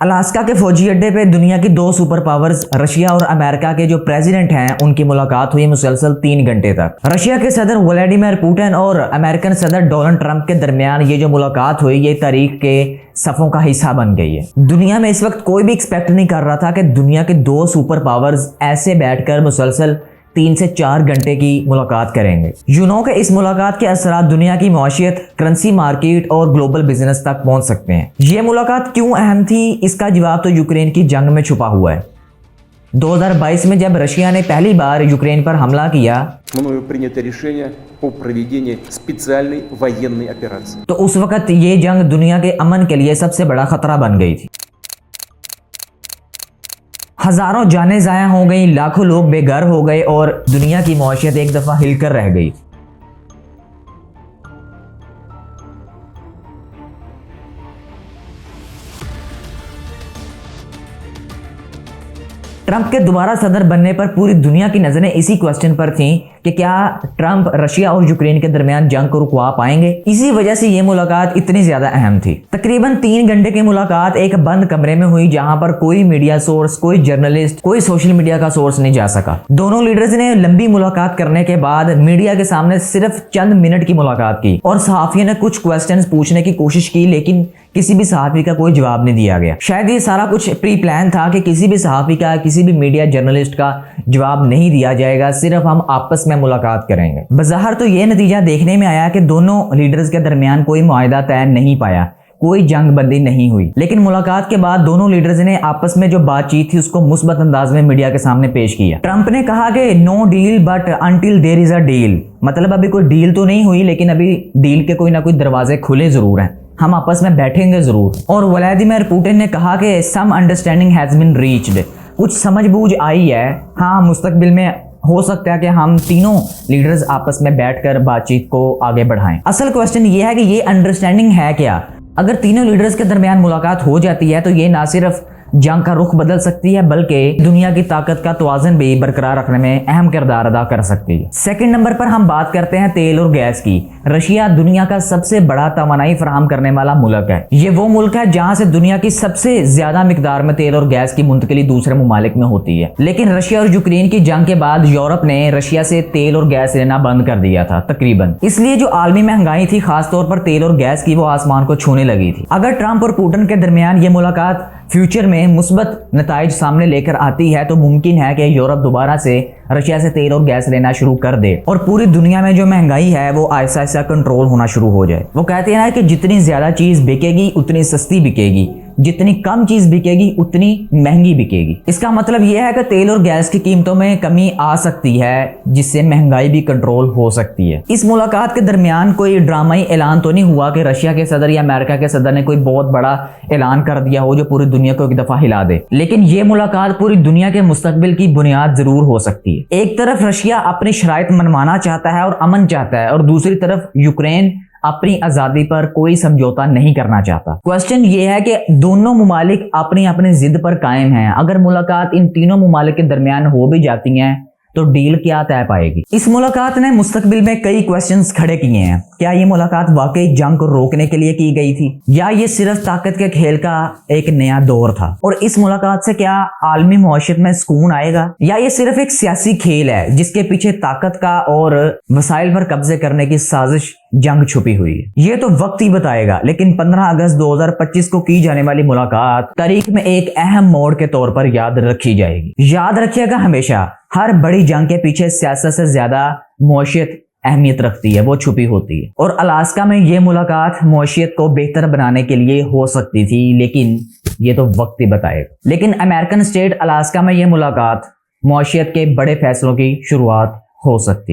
Alaska کے فوجی اڈے پہ دنیا کی دو سپر پاورز رشیا اور امریکہ کے جو پریزیڈنٹ ہیں ان کی ملاقات ہوئی مسلسل 3 گھنٹے تک۔ رشیا کے صدر ولیڈیمیر پوٹن اور امریکن صدر ڈونلڈ ٹرمپ کے درمیان یہ جو ملاقات ہوئی یہ تاریخ کے صفوں کا حصہ بن گئی ہے۔ دنیا میں اس وقت کوئی بھی ایکسپیکٹ نہیں کر رہا تھا کہ دنیا کے دو سپر پاورز ایسے بیٹھ کر مسلسل 3 سے 4 گھنٹے کی ملاقات کریں گے۔ کہ اس ملاقات کے اثرات دنیا کی معیشت، کرنسی مارکیٹ اور گلوبل بزنس تک پہنچ سکتے ہیں۔ یہ ملاقات کیوں اہم تھی؟ اس کا جواب تو یوکرین کی جنگ میں چھپا ہوا ہے۔ 2022 میں جب رشیا نے پہلی بار یوکرین پر حملہ کیا تو اس وقت یہ جنگ دنیا کے امن کے لیے سب سے بڑا خطرہ بن گئی تھی۔ ہزاروں جانیں ضائع ہو گئیں، لاکھوں لوگ بے گھر ہو گئے اور دنیا کی معیشت ایک دفعہ ہل کر رہ گئی۔ ٹرمپ کے دوبارہ صدر بننے پر پوری دنیا کی نظریں اسی کوسچن پر تھیں کہ کیا ٹرمپ رشیا اور یوکرین کے درمیان جنگ کو رکوا پائیں گے۔ اسی وجہ سے یہ ملاقات اتنی زیادہ اہم تھی۔ تقریباً 3 گھنٹے کی ملاقات ایک بند کمرے میں ہوئی جہاں پر کوئی میڈیا سورس، کوئی جرنلسٹ، کوئی سوشل میڈیا کا سورس نہیں جا سکا۔ دونوں لیڈرز نے لمبی ملاقات کرنے کے بعد میڈیا کے سامنے صرف چند منٹ کی ملاقات کی اور صحافیوں نے کچھ کوسچنز پوچھنے کی کوشش کی لیکن کسی بھی صحافی کا کوئی جواب نہیں دیا گیا۔ شاید یہ سارا کچھ پری پلان تھا کہ کسی بھی صحافی کا، کسی بھی میڈیا جرنلسٹ کا جواب نہیں دیا جائے گا، صرف ہم آپس میں ملاقات کریں گے۔ بظاہر تو یہ نتیجہ دیکھنے میں آیا کہ دونوں لیڈرز کے درمیان کوئی معاہدہ طے نہیں پایا، کوئی جنگ بندی نہیں ہوئی، لیکن ملاقات کے بعد دونوں لیڈرز نے آپس میں جو بات چیت تھی اس کو مثبت انداز میں میڈیا کے سامنے پیش کیا۔ ٹرمپ نے کہا کہ no deal but until there is a deal, مطلب ابھی کوئی ڈیل تو نہیں ہوئی لیکن ابھی ڈیل کے کوئی نہ کوئی دروازے کھلے ضرور ہیں، ہم آپس میں بیٹھیں گے ضرور۔ اور ولیڈیمیر پوٹن نے کہا کہ سم انڈرسٹینڈنگ ہیز بین ریچڈ، کچھ سمجھ بوجھ آئی ہے، ہاں مستقبل میں ہو سکتا ہے کہ ہم تینوں لیڈرز آپس میں بیٹھ کر بات چیت کو آگے بڑھائیں۔ اصل کوسچن یہ ہے کہ یہ انڈرسٹینڈنگ ہے کیا؟ اگر تینوں لیڈرز کے درمیان ملاقات ہو جاتی ہے تو یہ نہ صرف جنگ کا رخ بدل سکتی ہے بلکہ دنیا کی طاقت کا توازن بھی برقرار رکھنے میں اہم کردار ادا کر سکتی ہے۔ سیکنڈ نمبر پر ہم بات کرتے ہیں تیل اور گیس کی۔ رشیا دنیا کا سب سے بڑا توانائی فراہم کرنے والا ملک ہے۔ یہ وہ ملک ہے جہاں سے دنیا کی سب سے زیادہ مقدار میں تیل اور گیس کی منتقلی دوسرے ممالک میں ہوتی ہے، لیکن رشیا اور یوکرین کی جنگ کے بعد یورپ نے رشیا سے تیل اور گیس لینا بند کر دیا تھا تقریباً۔ اس لیے جو عالمی مہنگائی تھی خاص طور پر تیل اور گیس کی وہ آسمان کو چھونے لگی تھی۔ اگر ٹرمپ اور پوٹن کے درمیان یہ ملاقات فیوچر میں مثبت نتائج سامنے لے کر آتی ہے تو ممکن ہے کہ یورپ دوبارہ سے رشیا سے تیل اور گیس لینا شروع کر دے اور پوری دنیا میں جو مہنگائی ہے وہ آہستہ آہستہ کنٹرول ہونا شروع ہو جائے۔ وہ کہتے ہیں کہ جتنی زیادہ چیز بکے گی اتنی سستی بکے گی، جتنی کم چیز بکے گی اتنی مہنگی بکے گی۔ اس کا مطلب یہ ہے کہ تیل اور گیس کی قیمتوں میں کمی آ سکتی ہے جس سے مہنگائی بھی کنٹرول ہو سکتی ہے۔ اس ملاقات کے درمیان کوئی ڈرامائی اعلان تو نہیں ہوا کہ رشیا کے صدر یا امریکہ کے صدر نے کوئی بہت بڑا اعلان کر دیا ہو جو پوری دنیا کو ایک دفعہ ہلا دے، لیکن یہ ملاقات پوری دنیا کے مستقبل کی بنیاد ضرور ہو سکتی ہے۔ ایک طرف رشیا اپنی شرائط منوانا چاہتا ہے اور امن چاہتا ہے اور دوسری طرف یوکرین اپنی آزادی پر کوئی سمجھوتا نہیں کرنا چاہتا۔ کوسچن یہ ہے کہ دونوں ممالک اپنی اپنی ضد پر قائم ہیں۔ اگر ملاقات ان تینوں ممالک کے درمیان ہو بھی جاتی ہیں تو ڈیل کیا طے پائے گی؟ اس ملاقات نے مستقبل میں کئی کوسچنز کھڑے کیے ہیں۔ کیا یہ ملاقات واقعی جنگ کو روکنے کے لیے کی گئی تھی یا یہ صرف طاقت کے کھیل کا ایک نیا دور تھا؟ اور اس ملاقات سے کیا عالمی معیشت میں سکون آئے گا یا یہ صرف ایک سیاسی کھیل ہے جس کے پیچھے طاقت کا اور وسائل پر قبضے کرنے کی سازش جنگ چھپی ہوئی ہے؟ یہ تو وقت ہی بتائے گا، لیکن 15 اگست 2025 کو کی جانے والی ملاقات تاریخ میں ایک اہم موڑ کے طور پر یاد رکھی جائے گی۔ یاد رکھیے گا ہمیشہ ہر بڑی جنگ کے پیچھے سیاست سے زیادہ معیشت اہمیت رکھتی ہے، وہ چھپی ہوتی ہے، اور الاسکا میں یہ ملاقات معیشت کو بہتر بنانے کے لیے ہو سکتی تھی لیکن یہ تو وقت ہی بتائے گا۔ لیکن امریکن اسٹیٹ الاسکا میں یہ ملاقات معیشت کے بڑے فیصلوں کی شروعات ہو سکتی ہے۔